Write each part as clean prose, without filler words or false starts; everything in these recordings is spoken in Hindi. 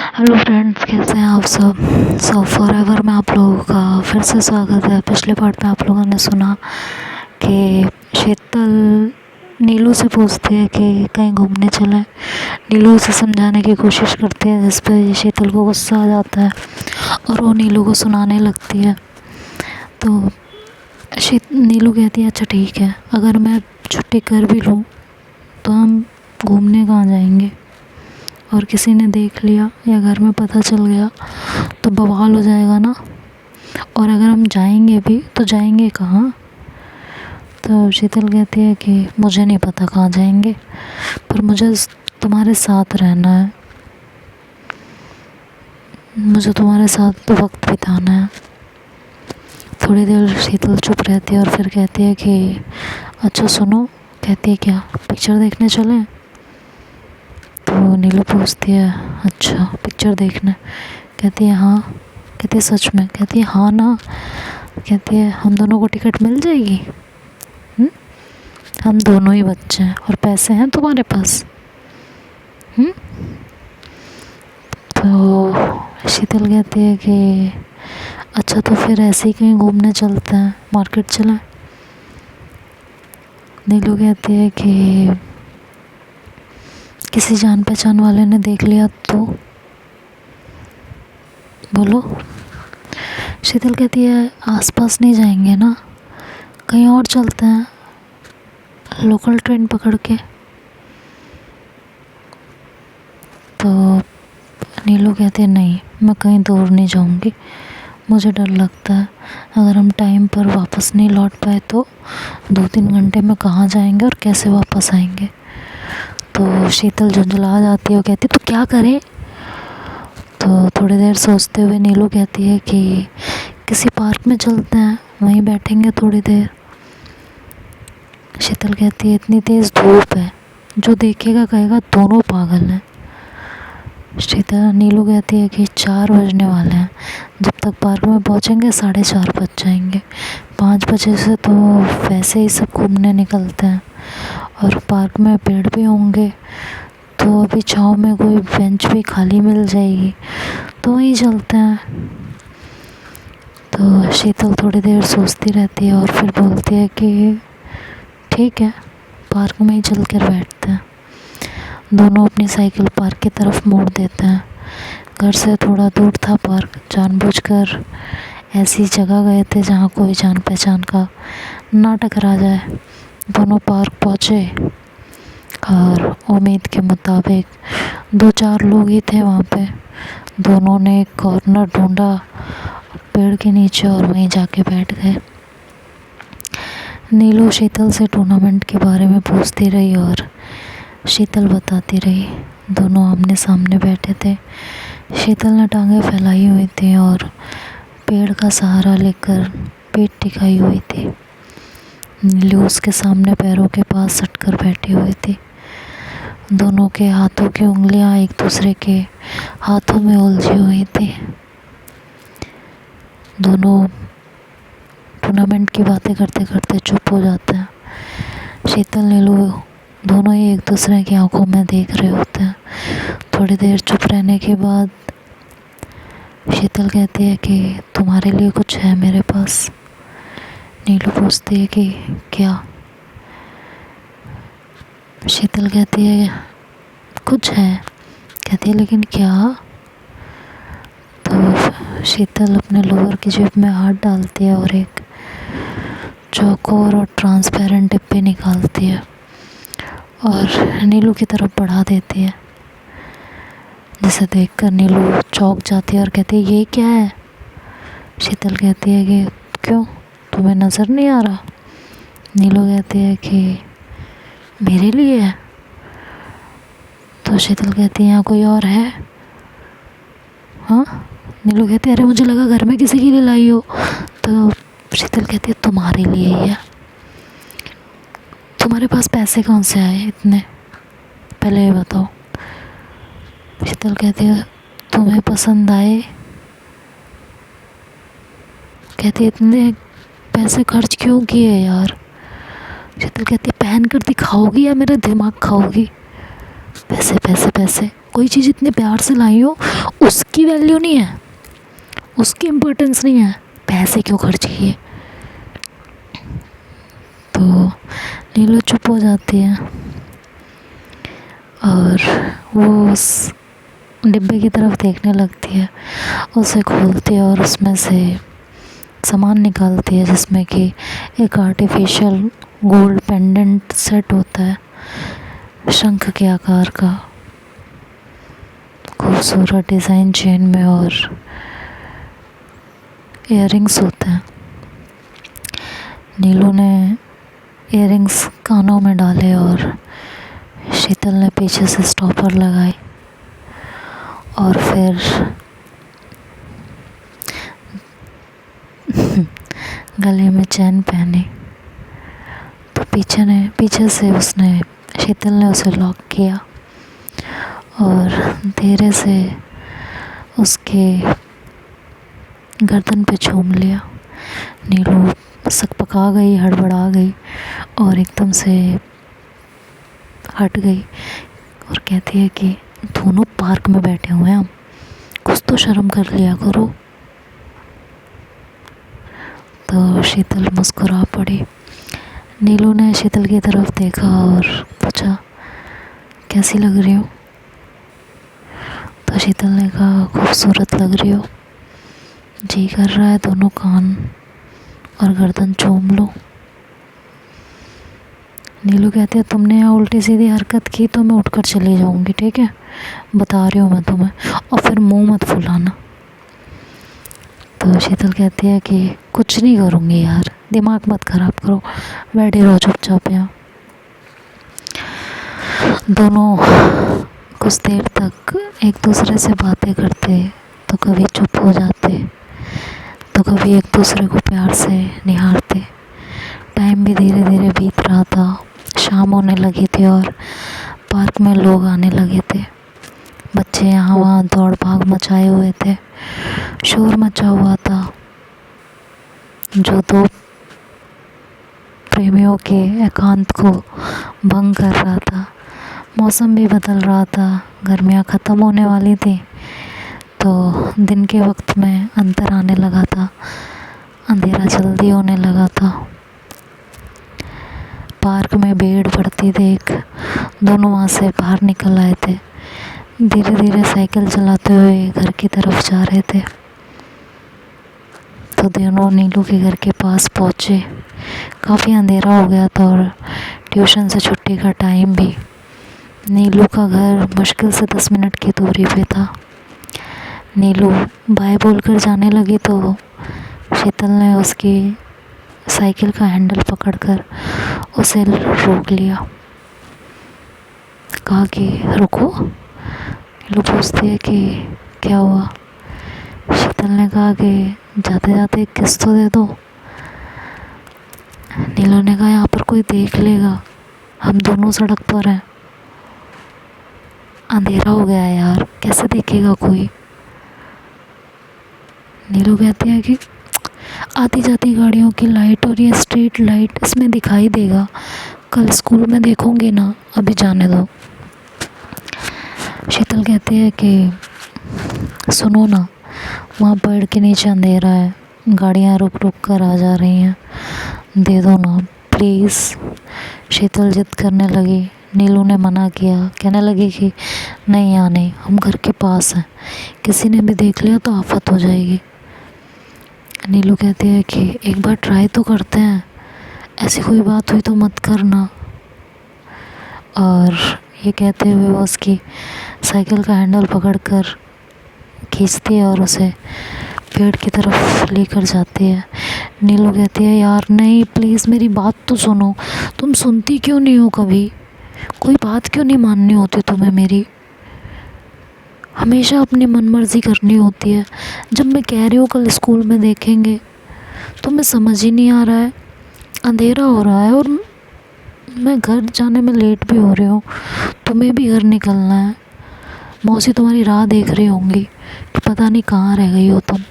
हेलो फ्रेंड्स, कैसे हैं आप सब। फॉरएवर में आप लोगों का फिर से स्वागत है। पिछले पार्ट में आप लोगों ने सुना कि शीतल नीलू से पूछती है कि कहीं घूमने चलें। नीलू उसे समझाने की कोशिश करती है, जिस पर शीतल को गुस्सा आ जाता है और वो नीलू को सुनाने लगती है। तो नीलू कहती है अच्छा ठीक है, अगर मैं छुट्टी कर भी लूँ तो हम घूमने कहाँ जाएंगे, और किसी ने देख लिया या घर में पता चल गया तो बवाल हो जाएगा ना। और अगर हम जाएंगे भी तो जाएंगे कहाँ। तो शीतल कहती है कि मुझे नहीं पता कहाँ जाएंगे, पर मुझे तुम्हारे साथ रहना है, मुझे तुम्हारे साथ वक्त बिताना है। थोड़ी देर शीतल चुप रहती है और फिर कहती है कि अच्छा सुनो। कहती है क्या, पिक्चर देखने चलें। तो नीलू पूछती है अच्छा पिक्चर देखने। कहती है हाँ। कहती है सच में। कहती है हाँ ना। कहती है हम दोनों को टिकट मिल जाएगी। हम दोनों ही बच्चे हैं और पैसे हैं तुम्हारे पास। तो शीतल कहती है कि अच्छा तो फिर ऐसे ही कहीं घूमने चलते हैं, मार्केट चलें। नीलू कहती है कि किसी जान पहचान वाले ने देख लिया तो बोलो। शीतल कहती है आसपास नहीं जाएंगे ना, कहीं और चलते हैं, लोकल ट्रेन पकड़ के। तो नीलू कहती है नहीं, मैं कहीं दूर नहीं जाऊंगी, मुझे डर लगता है अगर हम टाइम पर वापस नहीं लौट पाए तो 2-3 घंटे में कहाँ जाएंगे और कैसे वापस आएंगे। तो शीतल झुंझला जाती है और कहती तो क्या करें। तो थोड़ी देर सोचते हुए नीलू कहती है कि किसी पार्क में चलते हैं, वहीं बैठेंगे थोड़ी देर। शीतल कहती है इतनी तेज़ धूप है, जो देखेगा कहेगा दोनों पागल हैं। नीलू कहती है कि 4 बजने वाले हैं, जब तक पार्क में पहुंचेंगे 4:30 बज जाएंगे। 5 बजे से तो वैसे ही सब घूमने निकलते हैं और पार्क में पेड़ भी होंगे, तो अभी छाँव में कोई बेंच भी खाली मिल जाएगी, तो वहीं चलते हैं। तो शीतल थोड़ी देर सोचती रहती है और फिर बोलती है कि ठीक है, पार्क में ही चल कर बैठते हैं। दोनों अपनी साइकिल पार्क की तरफ मोड़ देते हैं। घर से थोड़ा दूर था पार्क, जानबूझकर ऐसी जगह गए थे जहाँ कोई जान पहचान का ना टकरा जाए। दोनों पार्क पहुँचे और उम्मीद के मुताबिक 2-4 लोग ही थे वहाँ पे। दोनों ने एक कॉर्नर ढूंढा पेड़ के नीचे और वहीं जाके बैठ गए। नीलू शीतल से टूर्नामेंट के बारे में पूछती रही और शीतल बताती रही। दोनों आमने सामने बैठे थे। शीतल ने टांगें फैलाई हुई थी और पेड़ का सहारा लेकर पीठ टिकाई हुई थी। नीलू उसके सामने पैरों के पास सटकर बैठी हुई थी। दोनों के हाथों की उंगलियां एक दूसरे के हाथों में उलझी हुई थी। दोनों टूर्नामेंट की बातें करते करते चुप हो जाते हैं। शीतल नीलू दोनों ही एक दूसरे की आंखों में देख रहे होते हैं। थोड़ी देर चुप रहने के बाद शीतल कहती है कि तुम्हारे लिए कुछ है मेरे पास। नीलू पूछती है कि क्या। शीतल कहती है कुछ है। कहती है लेकिन क्या। तो शीतल अपने लोअर की जेब में हाथ डालती है और एक चौकोर और ट्रांसपेरेंट डिब्बे निकालती है और नीलू की तरफ बढ़ा देती है, जिसे देखकर नीलू चौंक जाती है और कहती है ये क्या है। शीतल कहती है कि क्यों, तुम्हें नज़र नहीं आ रहा। नीलू कहती है कि मेरे लिए है। तो शीतल कहती है यहाँ कोई और है। हाँ। नीलू कहती है अरे मुझे लगा घर में किसी के लिए लाई हो। तो शीतल कहती है तुम्हारे लिए ही है। तुम्हारे पास पैसे कौन से आए इतने, पहले ये बताओ। शीतल कहती है तुम्हें पसंद आए। कहती है इतने पैसे खर्च क्यों किए यार। शीतल कहती है पहन कर दिखाओगी या मेरा दिमाग खाओगी। पैसे पैसे पैसे, कोई चीज़ इतने प्यार से लाई हो उसकी वैल्यू नहीं है, उसकी इम्पोर्टेंस नहीं है, पैसे क्यों खर्च किए। तो नीलू चुप हो जाती है और वो उस डिब्बे की तरफ देखने लगती है, उसे खोलती है और उसमें से सामान निकालती है जिसमें कि एक आर्टिफिशियल गोल्ड पेंडेंट सेट होता है शंख के आकार का, खूबसूरत डिज़ाइन चेन में, और इयररिंग्स होते हैं। नीलू ने इयररिंग्स कानों में डाले और शीतल ने पीछे से स्टॉपर लगाई और फिर गले में चैन पहनी। तो पीछे से उसने शीतल ने उसे लॉक किया और धीरे से उसके गर्दन पे चूम लिया। नीलू सकपका गई, हड़बड़ा गई और एकदम से हट गई और कहती है कि दोनों पार्क में बैठे हुए हैं, हम कुछ तो शर्म कर लिया करो। तो शीतल मुस्कुरा पड़ी। नीलू ने शीतल की तरफ देखा और पूछा, कैसी लग रही हो? तो शीतल ने कहा, खूबसूरत लग रही हो, जी कर रहा है दोनों कान और गर्दन चूम लो। नीलू कहती है, तुमने यहाँ उल्टी सीधी हरकत की तो मैं उठकर चली जाऊँगी, ठीक है, बता रही हूँ मैं तुम्हें, और फिर मुंह मत फुलाना। तो शीतल कहती है कि कुछ नहीं करूँगी यार, दिमाग मत ख़राब करो, बैठे रहो चुपचाप यहाँ। दोनों कुछ देर तक एक दूसरे से बातें करते, तो कभी चुप हो जाते, तो कभी एक दूसरे को प्यार से निहारते। टाइम भी धीरे धीरे बीत रहा था, शाम होने लगी थी और पार्क में लोग आने लगे थे। बच्चे यहाँ वहाँ दौड़ भाग मचाए हुए थे, शोर मचा हुआ था जो दो प्रेमियों के एकांत को भंग कर रहा था। मौसम भी बदल रहा था, गर्मियाँ ख़त्म होने वाली थी, तो दिन के वक्त में अंतर आने लगा था, अंधेरा जल्दी होने लगा था। पार्क में भीड़ बढ़ती देख दोनों वहाँ से बाहर निकल आए थे। धीरे धीरे साइकिल चलाते हुए घर की तरफ जा रहे थे। तो दोनों नीलू के घर के पास पहुँचे। काफ़ी अंधेरा हो गया था और ट्यूशन से छुट्टी का टाइम भी। नीलू का घर मुश्किल से 10 मिनट की दूरी पे था। नीलू बाय बोलकर जाने लगी तो शीतल ने उसकी साइकिल का हैंडल पकड़कर उसे रोक लिया। कहा कि रुको। नीलू पूछती है कि क्या हुआ? शीतल ने कहा कि जाते जाते एक किस तो दे दो। नीलू ने कहा, यहाँ पर कोई देख लेगा, हम दोनों सड़क पर हैं, अंधेरा हो गया है यार, कैसे देखेगा कोई। नीलू कहती है कि आती जाती गाड़ियों की लाइट और ये स्ट्रीट लाइट इसमें दिखाई देगा, कल स्कूल में देखोगे ना, अभी जाने दो। शीतल कहती है कि सुनो ना, वहाँ पेड़ के नीचे अंधेरा है, गाड़ियाँ रुक रुक कर आ जा रही हैं, दे दो ना प्लीज़। शीतल जिद करने लगी। नीलू ने मना किया, कहने लगी कि नहीं आने, हम घर के पास हैं, किसी ने भी देख लिया तो आफत हो जाएगी। नीलू कहती है कि एक बार ट्राई तो करते हैं, ऐसी कोई बात हुई तो मत करना। और ये कहते हुए वो उसकी साइकिल का हैंडल पकड़कर खींचती है और उसे पेड़ की तरफ लेकर जाती है। नीलू कहती है, यार नहीं प्लीज़ मेरी बात तो सुनो, तुम सुनती क्यों नहीं हो कभी, कोई बात क्यों नहीं माननी होती तुम्हें मेरी, हमेशा अपनी मनमर्जी करनी होती है। जब मैं कह रही हूँ कल स्कूल में देखेंगे, तुम्हें समझ ही नहीं आ रहा है, अंधेरा हो रहा है और मैं घर जाने में लेट भी हो रही हूँ, तुम्हें भी घर निकलना है, मौसी तुम्हारी राह देख रही होंगी कि पता नहीं कहाँ रह गई हो तुम,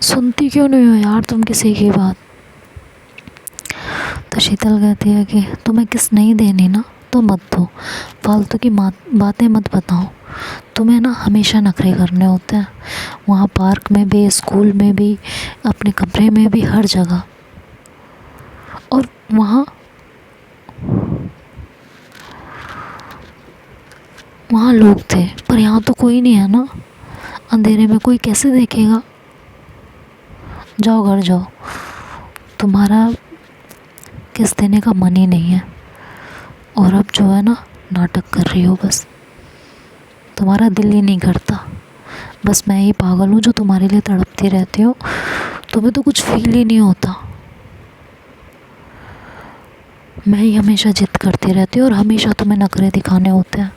सुनती क्यों नहीं हो यार तुम किसी की बात। तो शीतल कहती है कि तुम्हें किस नहीं देनी ना तो मत दो, फालतू की बातें मत बताओ, तुम्हें ना हमेशा नखरे करने होते हैं, वहाँ पार्क में भी, स्कूल में भी, अपने कमरे में भी, हर जगह। और वहाँ वहाँ लोग थे, पर यहाँ तो कोई नहीं है ना। अंधेरे में कोई कैसे देखेगा। जाओ घर जाओ, तुम्हारा किस देने का मन ही नहीं है। और अब जो है ना, नाटक कर रही हो बस। तुम्हारा दिल ही नहीं करता, बस मैं ही पागल हूँ जो तुम्हारे लिए तड़पती रहती हूँ। तुम्हें तो कुछ फील ही नहीं होता। मैं ही हमेशा जिद करती रहती हूँ और हमेशा तुम्हें नखरे दिखाने होते हैं।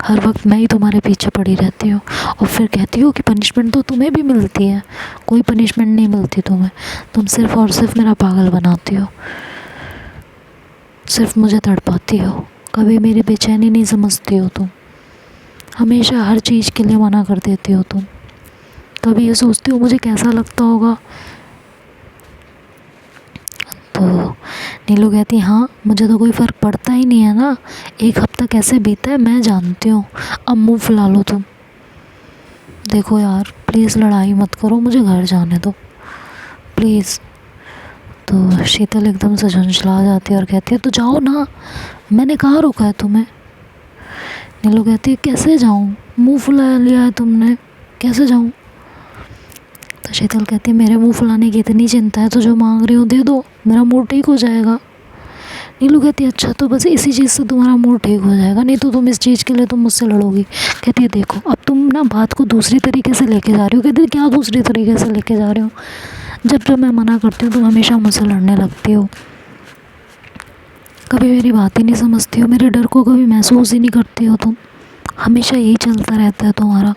हर वक्त मैं ही तुम्हारे पीछे पड़ी रहती हूँ और फिर कहती हो कि पनिशमेंट तो तुम्हें भी मिलती है। कोई पनिशमेंट नहीं मिलती तुम्हें, तुम सिर्फ़ और सिर्फ मेरा पागल बनाती हो, सिर्फ मुझे तड़पाती हो। कभी मेरी बेचैनी नहीं समझती हो तुम। हमेशा हर चीज़ के लिए मना कर देती हो तुम। कभी ये सोचती हो मुझे कैसा लगता होगा। तो नीलू कहती हाँ, मुझे तो कोई फ़र्क पड़ता ही नहीं है ना। एक हफ्ता कैसे बीता है मैं जानती हूँ। अब मुँह फुला लो तुम। देखो यार, प्लीज़ लड़ाई मत करो, मुझे घर जाने दो प्लीज़। तो शीतल एकदम से झंझला जाती है और कहती है तो जाओ ना, मैंने कहाँ रोका है तुम्हें। नीलू कहती है कैसे जाऊँ, मुंह फुला लिया है तुमने, कैसे जाऊँ। तो शीतल कहती है मेरे मुंह फुलाने की इतनी चिंता है तो जो मांग रही हो दे दो, मेरा मूड ठीक हो जाएगा। नीलू कहती है अच्छा, तो बस इसी चीज़ से तुम्हारा मूड ठीक हो जाएगा, नहीं तो तुम इस चीज़ के लिए तुम मुझसे लड़ोगी। कहती है देखो अब तुम ना बात को दूसरी तरीके से लेके जा रही हो। कहती है क्या दूसरी तरीके से लेके जा रहे हो, जब जब मैं मना करती हूँ तुम हमेशा मुझसे लड़ने लगती हो। कभी मेरी बात ही नहीं समझती हो, मेरे डर को कभी महसूस ही नहीं करती हो तुम। हमेशा यही चलता रहता है तुम्हारा।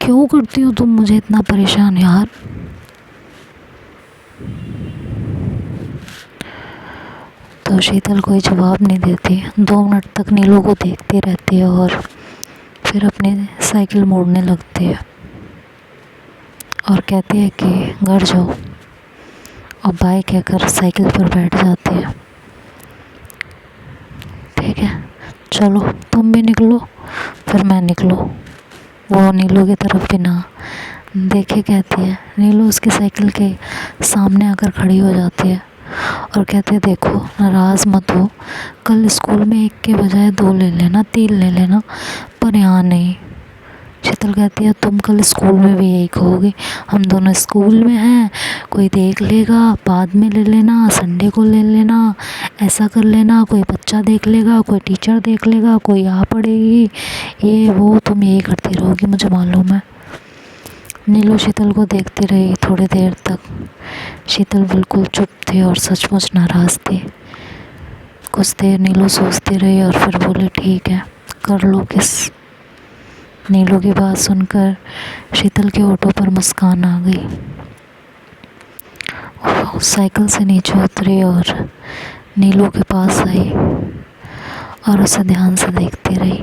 क्यों करती हो तुम मुझे इतना परेशान यार। तो शीतल कोई जवाब नहीं देती, 2 मिनट तक नीलू को देखती रहती है और फिर अपनी साइकिल मोड़ने लगती है और कहती है कि घर जाओ, और बाय कहकर साइकिल पर बैठ जाती है। ठीक है चलो तुम भी निकलो, फिर मैं निकलो। वो नीलू की तरफ भी ना देखे कहती है। नीलू उसकी साइकिल के सामने आकर खड़ी हो जाती है और कहते देखो नाराज़ मत हो, कल स्कूल में 1 के बजाय 2 ले लेना, 3 ले लेना, पर यहाँ नहीं। शीतल कहती है तुम कल स्कूल में भी यही कहोगे, हम दोनों स्कूल में हैं, कोई देख लेगा, बाद में ले लेना, संडे को ले लेना, ऐसा कर लेना, कोई बच्चा देख लेगा, कोई टीचर देख लेगा, कोई आ पड़ेगी, ये वो तुम यही करती रहोगी, मुझे मालूम है। नीलू शीतल को देखती रही थोड़ी देर तक। शीतल बिल्कुल चुप थी और सचमुच नाराज़ थी। कुछ देर नीलू सोचती रही और फिर बोली ठीक है कर लो किस। नीलू की बात सुनकर शीतल के होठों पर मुस्कान आ गई। वो साइकिल से नीचे उतरी और नीलू के पास आई और उसे ध्यान से देखती रही।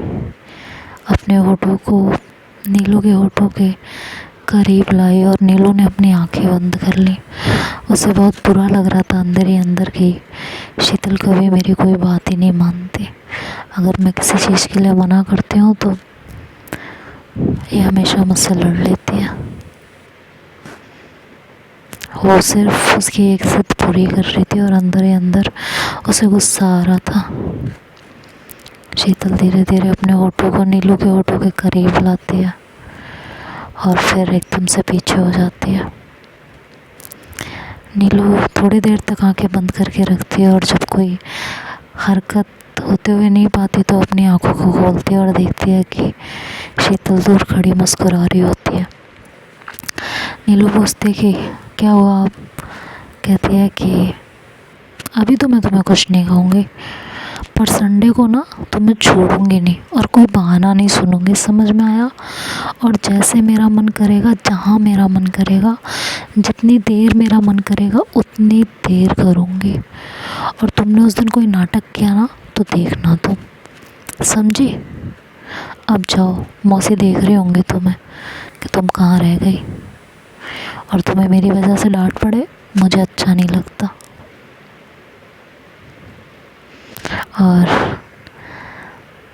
अपने होठों को नीलू के होठों के करीब लाई और नीलू ने अपनी आंखें बंद कर ली। उसे बहुत बुरा लग रहा था अंदर ही अंदर कि शीतल कभी मेरी कोई बात ही नहीं मानती। अगर मैं किसी चीज़ के लिए मना करती हूँ तो ये हमेशा मुझसे लड़ लेती है। वो सिर्फ उसकी एक जिद पूरी कर रही थी और अंदर ही अंदर उसे गुस्सा आ रहा था। शीतल धीरे धीरे अपने होठों को नीलू के होठों के करीब लाती है और फिर एकदम से पीछे हो जाती है। नीलू थोड़ी देर तक आंखें बंद करके रखती है और जब कोई हरकत होते हुए नहीं पाती तो अपनी आंखों को खोलती है और देखती है कि शीतल दूर खड़ी मुस्कुरा रही होती है। नीलू पूछती कि क्या हुआ आप। कहती है कि अभी तो मैं तुम्हें कुछ नहीं कहूँगी, पर संडे को ना तुम्हें छोड़ूंगी नहीं और कोई बहाना नहीं सुनूंगी, समझ में आया। और जैसे मेरा मन करेगा, जहाँ मेरा मन करेगा, जितनी देर मेरा मन करेगा उतनी देर करूँगी। और तुमने उस दिन कोई नाटक किया ना तो देखना तुम, समझी। अब जाओ, मौसी देख रहे होंगे तुम्हें कि तुम कहाँ रह गई। और तुम्हें मेरी वजह से डांट पड़े मुझे अच्छा नहीं लगता। और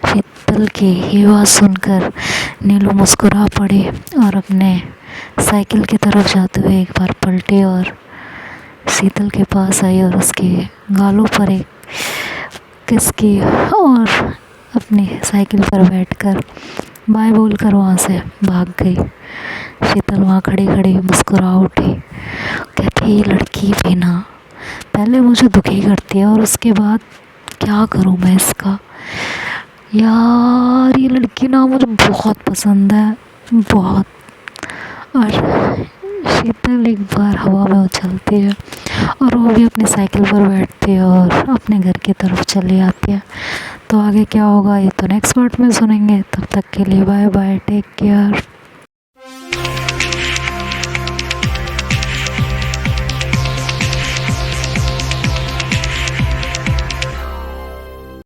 शीतल शीतल की ये बात सुनकर नीलू मुस्कुरा पड़ी और अपने साइकिल की तरफ जाते हुए एक बार पलटी और शीतल के पास आई और उसके गालों पर एक किस की और अपनी साइकिल पर बैठकर बाय बोलकर वहाँ से भाग गई। शीतल वहाँ खड़ी खड़ी मुस्कुरा उठी, कहती ये लड़की भी ना पहले मुझे दुखी करती है और उसके बाद क्या करूँ मैं इसका। यार ये लड़की ना मुझे बहुत पसंद है, बहुत। और शीतल एक बार हवा में उछलती है और वो भी अपनी साइकिल पर बैठती है और अपने घर की तरफ चली आती है। तो आगे क्या होगा ये तो नेक्स्ट पार्ट में सुनेंगे। तब तक के लिए बाय बाय, टेक केयर।